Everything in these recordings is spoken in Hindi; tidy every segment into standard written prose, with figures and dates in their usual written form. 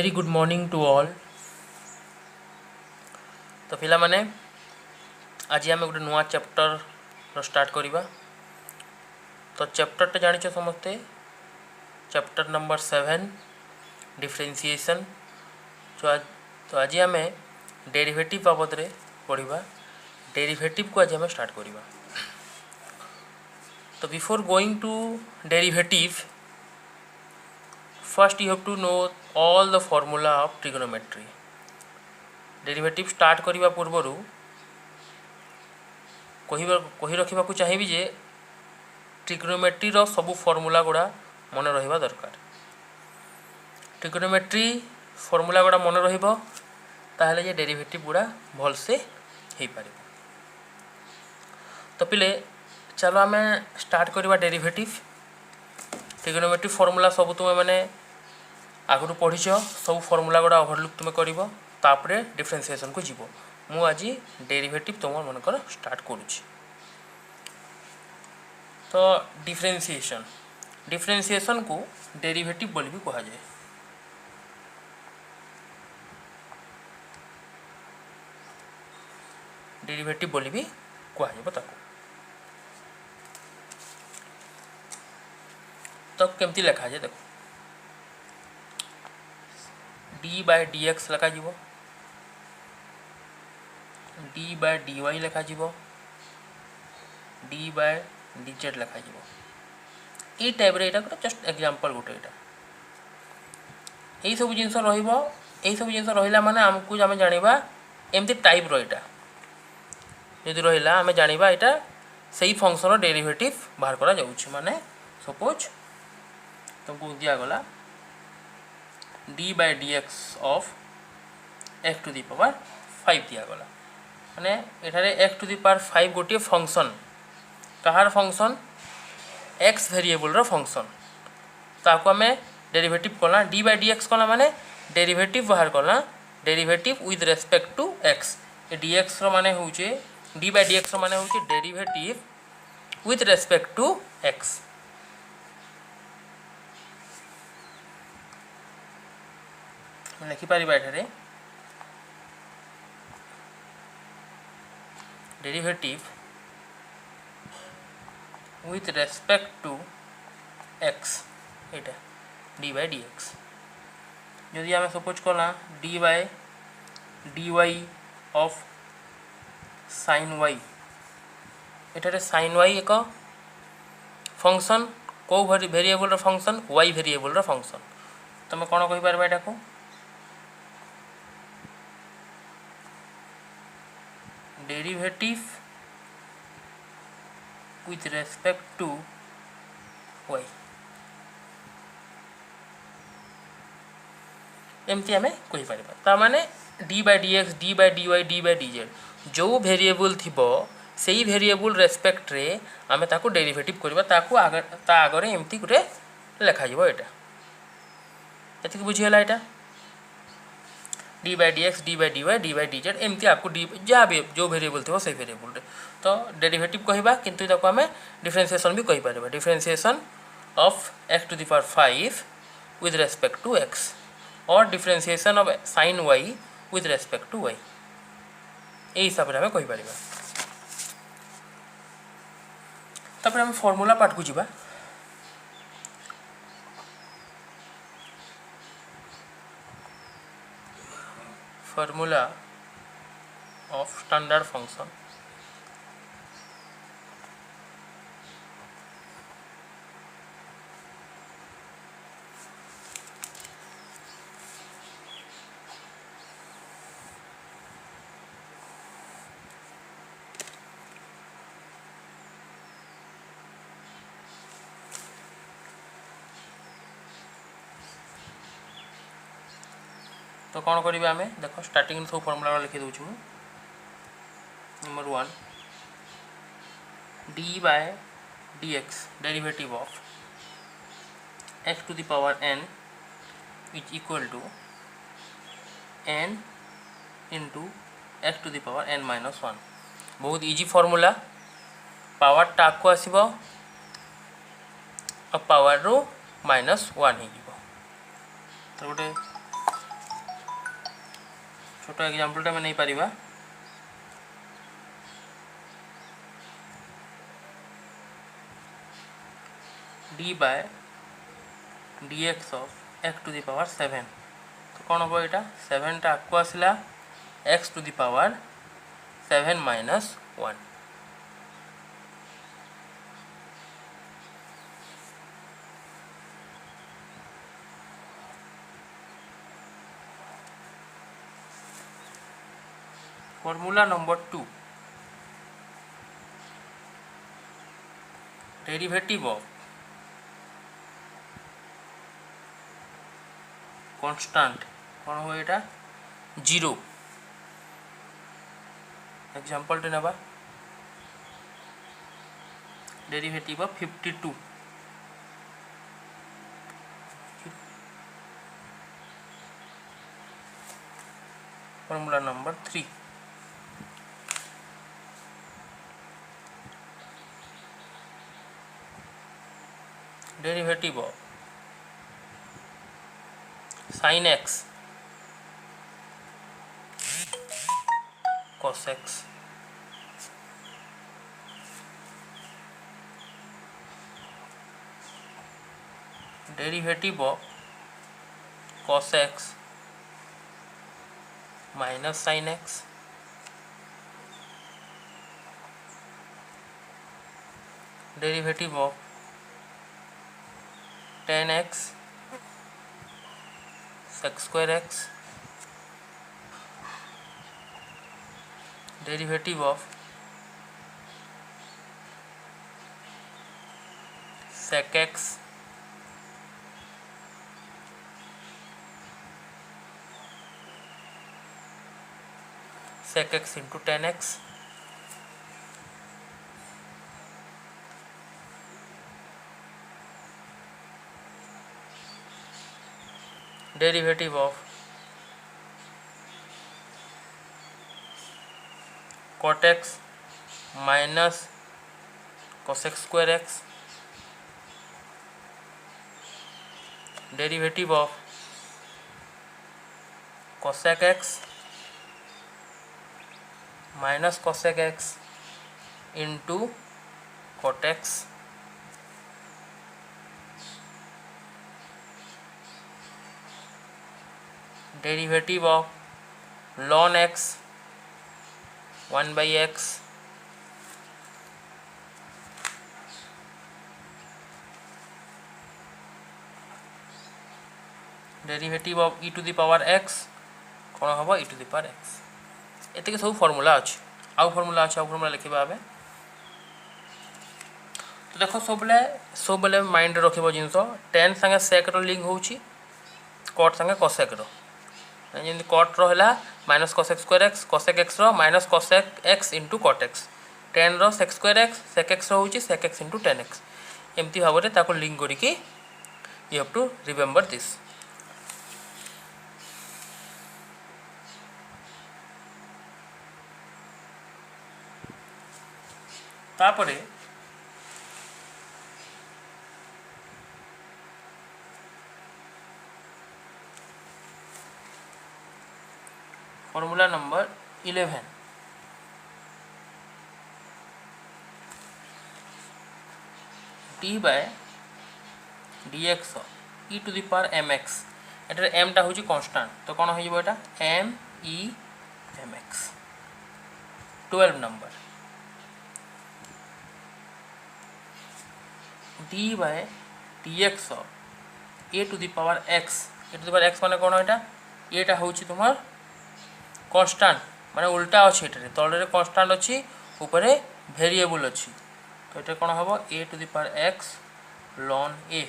Very good morning to all. तो पिला माने आज आम गोटे नुआ चैप्टर स्टार्ट करवा। तो चैप्टर जानिछ समस्ते, चैप्टर नंबर 7 डिफरेंशिएशन। तो आज आम डेरिवेटिव बाबद रे पढ़ा। डेरिवेटिव को आज आम स्टार्ट करवा। तो before going to derivative, first you have to know all the formula of trigonometry. Derivative start करने पूर्वर कही रखा चाहिए जे ट्रिगोनोमेट्री रो सबू फॉर्मूला गुड़ा मन रहा दरकार। ट्रिगोनोमेट्री फॉर्मूला गुड़ा मन रहिबो ताहले जे डेरिवेटिव गुड़ा भल से हो पार। तो पिले चलो आम स्टार्ट करवा डेरिवेटिव। ट्रिगोनोमेट्री फॉर्मूला सब तुम मैंने आगु पढ़ीच, सब फॉर्मूला गुड़ा ओवरलुक तुम कर तापरे डिफरेंशिएशन को जीव। मु आज डेरिवेटिव तुम मनकर स्टार्ट करुच्ची। तो डिफरेंशिएशन को डेरिवेटिव बोली भी कहा जाए। डेरिवेटिव बोली भी कहा जाए। तो केमती लिखा जाए देखो, डी बाय डी एक्स लिखा जीवो, डी बाय डी वाई लिखा जीवो, डी बाय डी जेड लिखा जीवो। ये टाइप रे जस्ट एग्जांपल गोटे यही सब जिनस रहिबो। यही सब जिनस रहिला माने हमकु आम जानिबा एमती टाइप रो एटा यदि रहिला आम जानिबा एटा सही फंक्शन रो डेरिवेटिव बाहर करा जाउछि। माने सपोज तुमको दिया गला D by D x of x to the power 5 दिया गला। माने एठारे एक्स टू दी पावर 5 गोटे फंक्शन, कहार फंक्शन एक्स वेरिएबल रो फंक्शन। ताको आम डेरिवेटिव कला डी बाय डी एक्स कला माने डेरिवेटिव बाहर कला derivative with respect to x. D x रो माने होचे डी बाय डी एक्स रो माने होचे derivative with respect to x. लिखि पारिबा एठारे derivative with respect to x एटा डी बाय डी एक्स। यदि आम सपोज कला d by D y of sine y, एटारे साइन वाई एक फंक्शन को वेरिएबल रो फंक्शन वाई वेरिएबल रो फंक्शन। तुम कौन कहि पारबा एटा को derivative with respect to y। एमती आम कही पार माने D by D X, D by D Y, D by D Z जो वेरिएबल थिबो सेही वेरिएबल रेस्पेक्ट रे आमे ताको डेरिवेटिव करबा। ताको आगरे एमती गुटे लेखा जीवो। एटा एतिक बुझियला एटा D by D X, D by D Y, D by D Z एमती आपको डी जहाँ भी जो वेरिएबल थी से वेरिएबल तो डेरिवेटिव कहवा। किंतु ताको आम डिफरेंशिएशन भी कहि पारबा। Differentiation of x to the power 5 with respect to x और differentiation of sine y with respect to y. यही हिसाब से आम कहि पारबा। तापर आम फॉर्मूला पार्ट को जीवा। Formula of standard function. तो कौन करिबा आमे देखो स्टार्टिंग सब फॉर्मूला लिखि दउछु। Number 1 d by D x derivative of x to the power n is equal to n into x to the power n minus 1। बहुत इजी फॉर्मूला। पावर टाक को आसीबो और पावर रो -1 हो। तो गोटे छोट एग्जांपल आम नहीं पारिबा D by D x of x to the power 7 तो कौन हम यहाँ 7 टा आगे आसला X to the power 7 minus 1 formula number 2 derivative of constant कौन हो यहाँ 0 एग्जांपल टे नबा derivative of 52 formula number 3 derivative of sin x cos x derivative of cos x minus sin x derivative of tan x sec square x derivative of sec x sec x into tan x derivative of cot x minus cosec square x derivative of cosec x minus cosec x into cot x derivative of ln x 1 by x derivative of e to the power x कौन हम e to the power x एतिक सब फॉर्मूला अच्छे आउ फॉर्मूला लिखा आम तो देख सब बेले माइंड रखिब जिनस टेन संगे सेक लिंक होची कट संगे कसेक जमी कट रहा minus cosec square x cosec x minus cosec x into cot x tan sec square x sec x होची sec x into tan x एमती भाव में लिंक करके you have to remember this तापरे formula number 11 d by D x e to the power m x एटार एम टा हूँ कन्स्टांट तो कौन हो M E M X 12 number D by D X A to the power x माने कौन यहाँ हूँ तुम कन्स्टांट माने उल्टा अच्छी तले कन्स्टांट अच्छी ऊपर वेरिएबल अच्छी तो ये कौन हम a to the power x ln a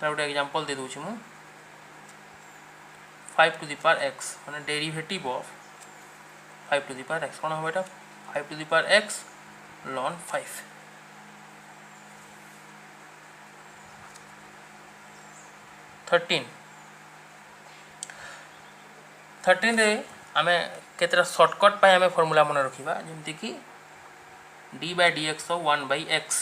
तार गोटे एग्जांपल दे दूँ मु 5 टू दी पावर एक्स माने derivative of 5 to the power x कौन हम यहाँ 5 to the power x ln 5 13 रे आमे केतरा शॉर्टकट पाए आमे फॉर्मूला मन रखिबा जेमति कि D by D X 1 by X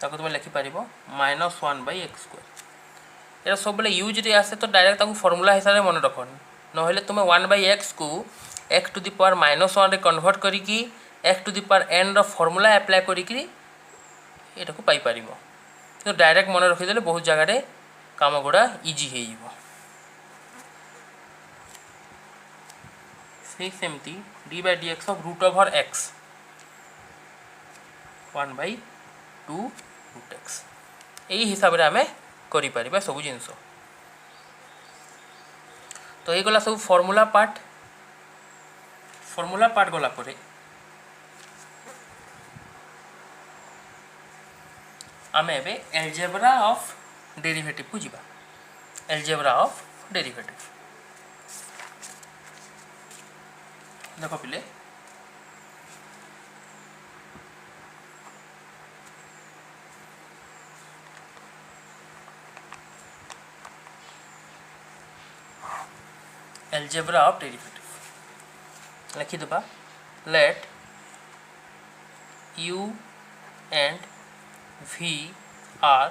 ताको तुम लिखि पारिबो -1 बाय एक्स स्क्वायर एरा सब बेले यूज रे आसे तो डायरेक्ट ताको फॉर्मूला हिसाब से मन रखन नहले तुम 1/x को x टू द पावर -1 रे कन्वर्ट करिकी x to the power n रो फॉर्मूला अप्लाई करिकी एटा को पाई परिबो। तो डायरेक्ट मन रखी देले बहुत जगह रे काम गुड़ा इजी हे जिवो। सेमती d/dx of root over x 1/2 root x यही हिसाब रे हमें करि परिबा सब जिंस। तो ये गला सब फॉर्मूला पार्ट गला परे आमे एबे एल्जेब्रा ऑफ डेरिवेटिव को जिबा। एल्जेब्रा ऑफ डेरिवेटिव देखो पिले एल्जेब्रा ऑफ डेरिवेटिव लिखी दबा। Let u and v are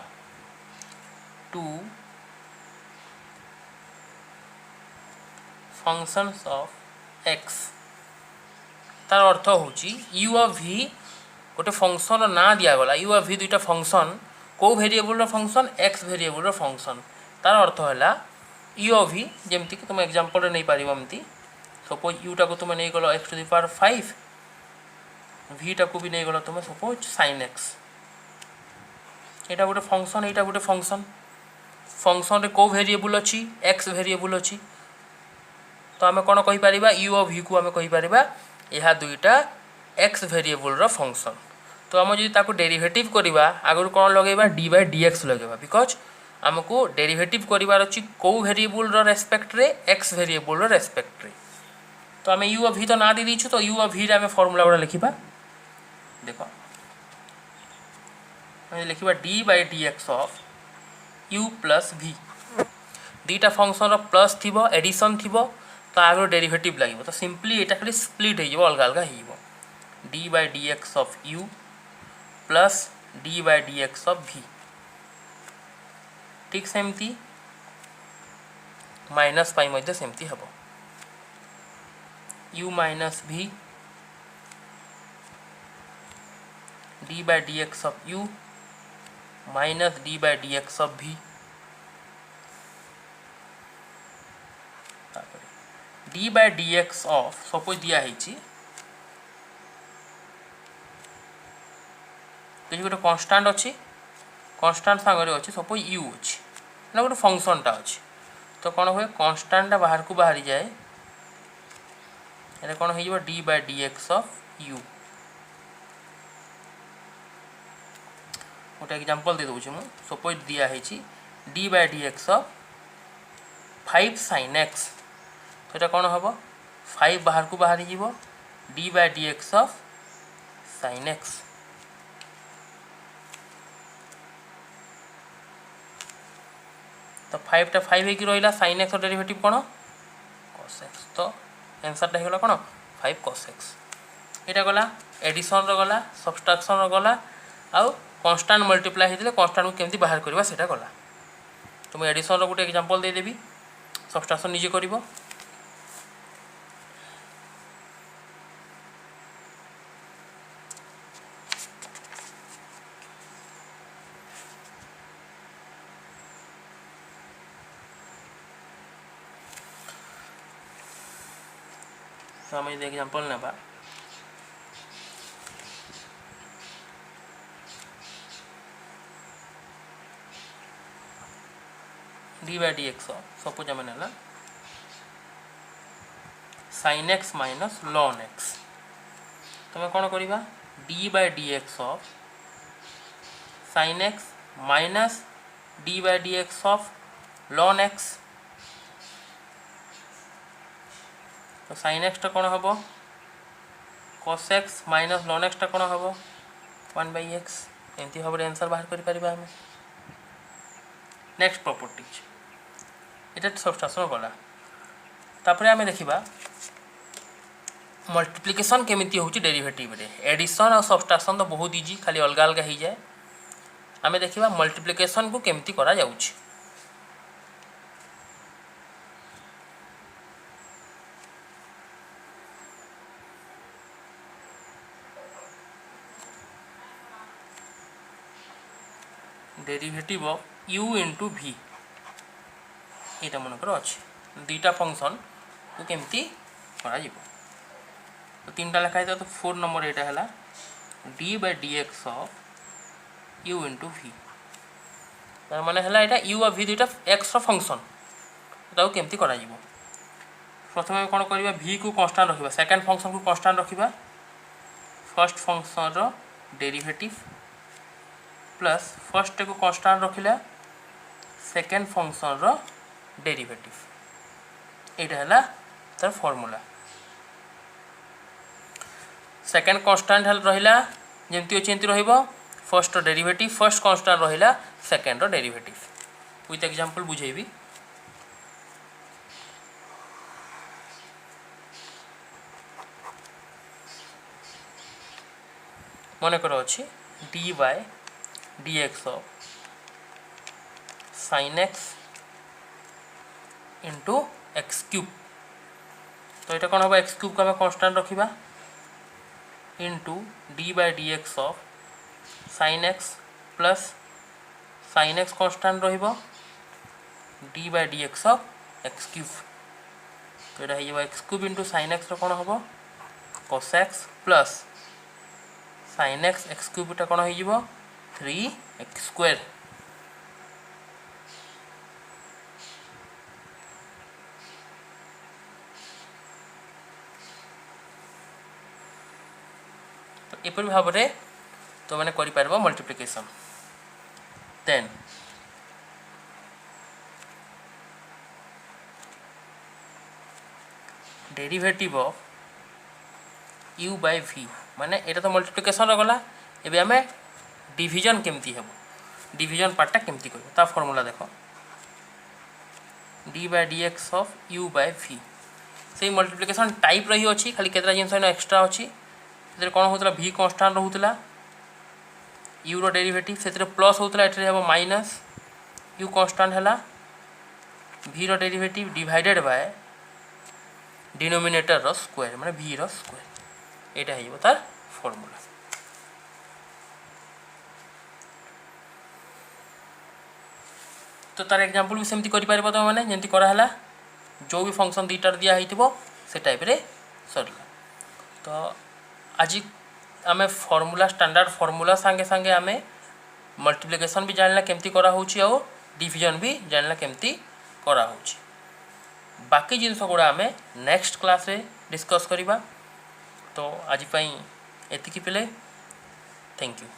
two functions of x। तार अर्थ होची u और v गोटे फंक्शन ना दिया गला। u और v दुईटा फंक्शन को वेरिएबल रो फंक्शन x वेरिएबल रो फंक्शन। तार अर्थ है u और v जमती कि तुम एग्जांपल नहीं पारिबो एमती। सपोज u टा को तुम नहीं गलो x to the power 5 v टा को भी नहीं गलो तुम सपोज sin x। एटा गोटे फंक्शन एटा गोटे फंक्शन रे को वेरिएबल अछि x वेरिएबल अछि। तो आमे कोन कहि परिबा u और v को आमे कहि परिबा यह दुईटा x वेरिएबल रो फंक्शन। तो आम जदि ताको डेरिवेटिव करबा आगु कोन लगेबा d/dx लगेबा बिकॉज आमको डेरिवेटिव करिवार अछि को वेरिएबल रो रेस्पेक्ट रे x वेरिएबल रो रेस्पेक्ट रे। तो आमे u और v तो ना दे दीछु तो u और v रे आमे फार्मूला गुडा लिखिबा। देखो आमे लिखिबा d/dx of u plus v। दीटा फंक्शन रो प्लस थिबो एडिशन थिबो तो आगो डेरिवेटिव लागिबो। तो सिंपली एटा खाली स्प्लिट हे जिवो अलग अलग हे जिवो d/dx of u plus d/dx of v। ठीक सेमती माइनस पाई मध्य सेमती हबो u minus v d/dx of u minus d/dx of v d/dx of suppose दिया है गोटे कन्स्टांट अच्छी कन्स्टांट सांगे अच्छी सपोज u अच्छी ना गोटे फंक्शनटा अच्छी। तो कौन हुए कन्स्टांटा बाहर को बाहरी जाए ये कौन हो d/dx ऑफ u। गोटे एग्जांपल दे दूँ मुझे सपोज दिया है d/dx ऑफ 5 sin x। तो ये कौन हम 5 बाहर को बाहरी जीव d/dx ऑफ sin x। तो 5 टा 5 है कि रहिला sin x डेरिवेटिव कौन cos x। तो आंसर टा हेगला कौन 5 cos x। एटा गला एडिशन रो गला सब्सट्रैक्शन रो गला आउ कांस्टेंट मल्टीप्लाई हेतिले कांस्टेंट को केमती बाहर करबा सेटा गला। तो मैं एडिशन रो गोटे एग्जांपल दे देबी सब्सट्रैक्शन निजे करिवो। तो हम ये एग्जांपल नेबा d/dx सपोज आम ना sin x minus ln x। तुम कौन करवा d/dx of sin x minus d/dx of ln x। तो sin x टा कौन हम cos x minus ln x टा कौन हम 1/x। एमती भाव आंसर बाहर कर पारिबा हमें। नेक्स्ट प्रॉपर्टीज ये सब्सट्रैक्शन गला। तापर आम देखा मल्टीप्लिकेशन केमिति होची डेरिवेटिव रे। एडिशन और सब्सट्रैक्शन तो बहुत इजी खाली अलग अलग हो जाए। आम देखा मल्टीप्लिकेशन को केमिति करा जाउची। Derivative of u into v यहाँ मनकर अच्छे दुईटा फंक्शन को केमती करा तो तीन टा लिखाई तो 4 नंबर यहाँ है d by dx of u into v तार माने है यहाँ u और v दुईटा x फंक्शन तो केमती करा प्रथम कौन करवा v को कांस्टेंट रखा सेकेंड फंक्शन को कांस्टेंट रखा फर्स्ट फंक्शन रो डेरिवेटिव प्लस फर्स्ट को कांस्टेंट रखिला सेकेंड फंक्शन रो डेरिवेटिव यहाँ है तार फॉर्मूला सेकेंड कांस्टेंट रहा जमती अच्छे एमती रहिबो फर्स्ट डेरिवेटिव फर्स्ट कांस्टेंट रहा सेकेंड रो डेरिवेटिव विथ एग्जांपल बुझेबी मन कर अच्छी d by D x of sine x into x cube तो ये कौन हम एक्स क्यूब को आम कांस्टेंट रखा into d by D x of sine x plus sine x constant रहिबो d by D x of x cube तो यहाँ हो x cube into sine x कौन हम cos x plus sine x x cube टा कौन हो 3x स्क्वायर तो एपरि भाव में तो मैंने कर multiplication then derivative of u by v माने एटा तो मल्टीप्लिकेशन गला एबे आमे डिवीजन केमती हेबो डिवीजन पार्टा केमती करबो ता फार्मूला देखो d by dx of u by v से मल्टीप्लिकेशन टाइप रही अछि खाली केतरा जिंस एक्स्ट्रा अछि से कोन होतला v कांस्टेंट रहउतला u रो डेरिवेटिव से प्लस होतला एठरे हेबो माइनस u कांस्टेंट हला v रो डेरिवेटिव डिवाइडेड बाय डिनोमिनेटर रो स्क्वायर माने v रो स्क्वायर एटा है तार फॉर्मूला तो तार एग्जांपल भी सेमती करि पारिबो तो माने जेंती करा हला जो भी फंक्शन दीटार दिया हितबो से टाइप रे सरला तो आज आमे फॉर्मूला स्टैंडर्ड फॉर्मूला संगे संगे आमे मल्टीप्लिकेशन भी जानला केमती करा होची और डिवीजन भी जानला केमती करा होची बाकी जिनस गुड़ा आमे नेक्स्ट क्लास रे डिस्कस करिबा तो आज एतिकी पिले थैंक यू।